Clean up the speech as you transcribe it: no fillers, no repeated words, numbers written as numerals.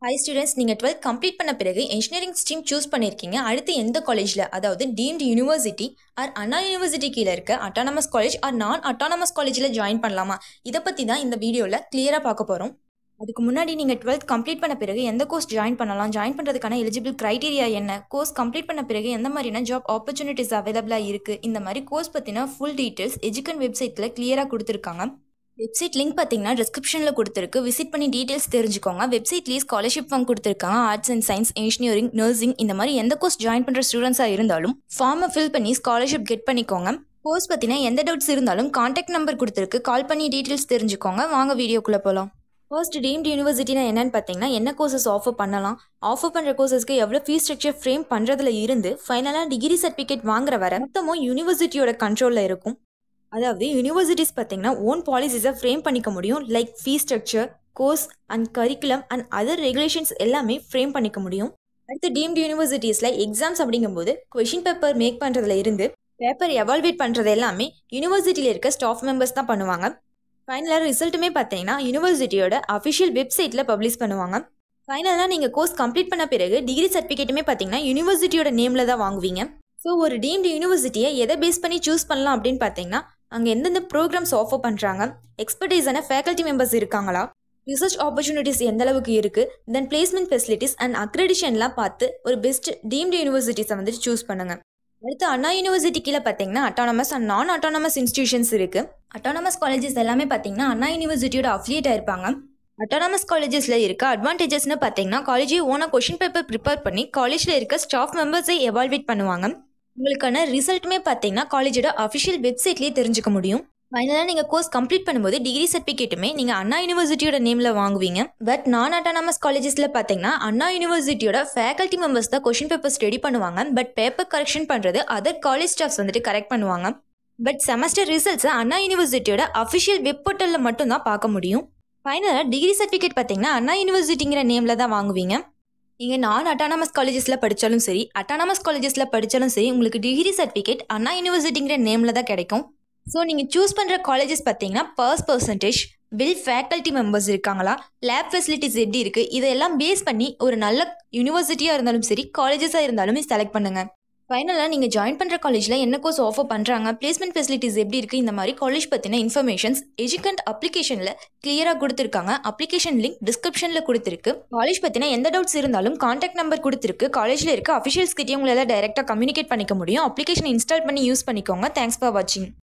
High students, நீங்கள் 12th complete பண்ண பிறகு இன்ஜினியரிங் ஸ்ட்ரீம் சூஸ் பண்ணியிருக்கீங்க. அடுத்து எந்த காலேஜில், அதாவது டீம்டு யூனிவர்சிட்டி ஆர் அண்ணா யூனிவர்சிட்டி கீழே இருக்க அட்டானமஸ் காலேஜ் ஆர் நான் அட்டானமஸ் காலேஜில் ஜாயின் பண்ணலாமா? இதை பற்றி தான் இந்த வீடியோவில் கிளியராக பார்க்க போகிறோம். அதுக்கு முன்னாடி நீங்கள் 12th கம்ப்ளீட் பண்ண பிறகு எந்த கோர்ஸ் ஜாயின் பண்ணலாம், ஜாயின் பண்ணுறதுக்கான எலிஜிபிள் க்ரைட்டீரியா என்ன, கோர்ஸ் கம்ப்ளீட் பண்ண பிறகு எந்த மாதிரியான ஜாப் ஆப்பர்ச்சுனிட்டிஸ் அவைலபிளாக இருக்குது, இந்த மாதிரி கோர்ஸ் பற்றின ஃபுல் டீட்டெயில்ஸ் எஜுகன் வெப்சைட்டில் கிளியராக கொடுத்துருக்காங்க. வெப்சைட் லிங்க் பார்த்தீங்கன்னா டிஸ்கிரிப்ஷனில் கொடுத்துருக்கு. விசிட் பண்ணி டீட்டெயில்ஸ் தெரிஞ்சுக்கோங்க. வெப்சைட்லேயே ஸ்காலர்ஷிப் ஃபார்ம் கொடுத்துருக்காங்க. Arts and science, engineering, nursing இந்த மாதிரி எந்த கோர்ஸ் ஜாயின் பண்ணுற ஸ்டூடெண்ட்ஸாக இருந்தாலும் ஃபார்மை ஃபில் பண்ணி ஸ்காலர்ஷிப் கெட் பண்ணிக்கோங்க. கோர்ஸ் பற்றினா எந்த டவுட்ஸ் இருந்தாலும் கான்டாக்ட் நம்பர் கொடுத்துருக்கு. கால் பண்ணி டீட்டெயில்ஸ் தெரிஞ்சுக்கோங்க. வாங்க வீடியோக்குள்ளே போகலாம். ஃபர்ஸ்ட், டீம்டு யூனிவர்சிட்டினா என்னன்னு பார்த்தீங்கன்னா என்ன கோர்சஸ் ஆஃபர் பண்ணலாம், ஆஃபர் பண்ணுற கோர்சஸ்க்கு எவ்வளோ ஃபீஸ் ஸ்ட்ரக்சர் ஃப்ரேம் பண்ணுறதுல இருந்து ஃபைனலாக டிகிரி சர்டிஃபிகேட் வாங்குற வர மொத்தமும் யூனிவர்சிட்டியோட கண்ட்ரோலில் இருக்கும். அதாவது யூனிவர்சிட்டிஸ் பார்த்தீங்கன்னா ஓன் பாலிசிஸை ஃப்ரேம் பண்ணிக்க முடியும். Like fees structure, course and curriculum and other regulations எல்லாமே ஃப்ரேம் பண்ணிக்க முடியும். அடுத்து டீம்டு யூனிவர்சிட்டிஸில் எக்ஸாம்ஸ் அப்படிங்கும்போது கொஷின் பேப்பர் மேக் பண்ணுறதுல இருந்து பேப்பர் எவால்வேட் பண்ணுறது எல்லாமே யூனிவர்சிட்டியில் இருக்க ஸ்டாஃப் மெம்பர்ஸ் தான் பண்ணுவாங்க. ஃபைனலாக ரிசல்ட்டுமே பார்த்தீங்கன்னா யூனிவர்சிட்டியோட அஃபிஷியல் வெப்சைட்டில் பப்ளிஷ் பண்ணுவாங்க. ஃபைனலாக நீங்கள் கோர்ஸ் கம்ப்ளீட் பண்ண பிறகு டிகிரி சர்டிஃபிகேட்டுமே பார்த்தீங்கன்னா யூனிவர்சிட்டியோட நேமில் தான் வாங்குவீங்க. ஸோ ஒரு டீம்டு யூனிவர்சிட்டியை எதை பேஸ் பண்ணி சூஸ் பண்ணலாம் அப்படின்னு பார்த்தீங்கன்னா அங்கே எந்தெந்த ப்ரோக்ராம்ஸ் ஆஃபர் பண்ணுறாங்க, எக்ஸ்பர்டைஸான ஃபேக்கல்ட்டி மெம்பர்ஸ் இருக்காங்களா, ரிசர்ச் ஆப்பர்ச்சுனிட்டிஸ் எந்த அளவுக்கு இருக்குது, தென் பிளேஸ்மெண்ட் ஃபெசிலிட்டிஸ் அண்ட் அக்ரெடிஷன்லாம் பார்த்து ஒரு பெஸ்ட் டீம்டு யூனிவர்சிட்டிஸை வந்துட்டு சூஸ் பண்ணுங்கள். அடுத்து அண்ணா யூனிவர்சிட்டி கீழே பார்த்தீங்கன்னா அட்டானமஸ் அண்ட் நான் அட்டானமஸ் இன்ஸ்டிடியூஷன்ஸ் இருக்குது. அட்டானமஸ் காலேஜஸ் எல்லாமே பார்த்தீங்கன்னா அண்ணா யூனிவர்சிட்டியோட அஃபிலியேட் ஆயிருப்பாங்க. அட்டானமஸ் காலேஜஸில் இருக்க அட்வான்டேஜஸ்னு பார்த்தீங்கன்னா காலேஜே ஓனாக கொஷின் பேப்பர் ப்ரிப்பேர் பண்ணி காலேஜில் இருக்க ஸ்டாஃப் மெம்பர்ஸை எவால்வேட் பண்ணுவாங்க. உங்களுக்கான ரிசல்ட்டுமே பார்த்தீங்கன்னா காலேஜோட அஃபிஷியல் வெப்சைட்லேயே தெரிஞ்சுக்க முடியும். ஃபைனலாக நீங்கள் கோர்ஸ் கம்ப்ளீட் பண்ணும்போது டிகிரி சர்டிஃபிகேட்டுமே நீங்கள் அண்ணா யூனிவர்சிட்டியோட நேமில் வாங்குவீங்க. பட் நான் அட்டானமஸ் காலேஜஸில் பார்த்தீங்கன்னா அண்ணா யூனிவர்சிட்டியோட ஃபேக்கல்ட்டி மெம்பர்ஸ் தான் கொஷின் பேப்பர்ஸ் ரெடி பண்ணுவாங்க. பட் பேப்பர் கரெக்ஷன் பண்ணுறது அதர் காலேஜ் ஸ்டாஃப்ஸ் வந்துட்டு கரெக்ட் பண்ணுவாங்க. பட் செமஸ்டர் ரிசல்ட்ஸை அண்ணா யூனிவர்சிட்டியோட அஃபிஷியல் வெப் போர்ட்டலில் மட்டும்தான் பார்க்க முடியும். ஃபைனலாக டிகிரி சர்டிஃபிகேட் பார்த்தீங்கன்னா அண்ணா யூனிவர்சிட்டிங்கிற நேமில் தான் வாங்குவீங்க. நீங்கள் நான் அட்டானமஸ் காலேஜஸில் படித்தாலும் சரி, அட்டானமஸ் காலேஜஸில் படித்தாலும் சரி, உங்களுக்கு டிகிரி சர்டிஃபிகேட் அண்ணா யூனிவர்சிட்டிங்கிற நேமில் தான் கிடைக்கும். ஸோ நீங்கள் சூஸ் பண்ணுற காலேஜஸ் பார்த்தீங்கன்னா பாஸ் பர்சன்டேஜ், ஃபேக்கல்ட்டி மெம்பர்ஸ் இருக்காங்களா, லேப் ஃபெசிலிட்டிஸ் எப்படி இருக்குது, இதெல்லாம் பேஸ் பண்ணி ஒரு நல்ல யூனிவர்சிட்டியாக இருந்தாலும் சரி, காலேஜஸாக இருந்தாலுமே செலக்ட் பண்ணுங்கள். ஃபைனலாக நீங்கள் ஜாயின் பண்ணுற காலேஜில் என்ன கோர்ஸ் ஆஃபர் பண்ணுறாங்க, பிளேஸ்மெண்ட் ஃபெசிலிட்டிஸ் எப்படி இருக்குது, இந்த மாதிரி காலேஜ் பற்றின இன்ஃபர்மேஷன்ஸ் எஜுகன்ட் அப்ளிகேஷனில் கிளியராக கொடுத்துருக்காங்க. அப்ளிகேஷன் லிங்க் டிஸ்கிரிப்ஷனில் கொடுத்துருக்கு. காலேஜ் பற்றின எந்த டவுட்ஸ் இருந்தாலும் கான்டாக்ட் நம்பர் கொடுத்துருக்கு. காலேஜில் இருக்க அஃபிஷியல்ஸ் கிட்டே உங்களால் டைரெக்டாக கம்யூனிகேட் பண்ணிக்க முடியும். அப்ளிகேஷன் இன்ஸ்டால் பண்ணி யூஸ் பண்ணிக்கோங்க. தேங்க்ஸ் ஃபார் வாட்சிங்.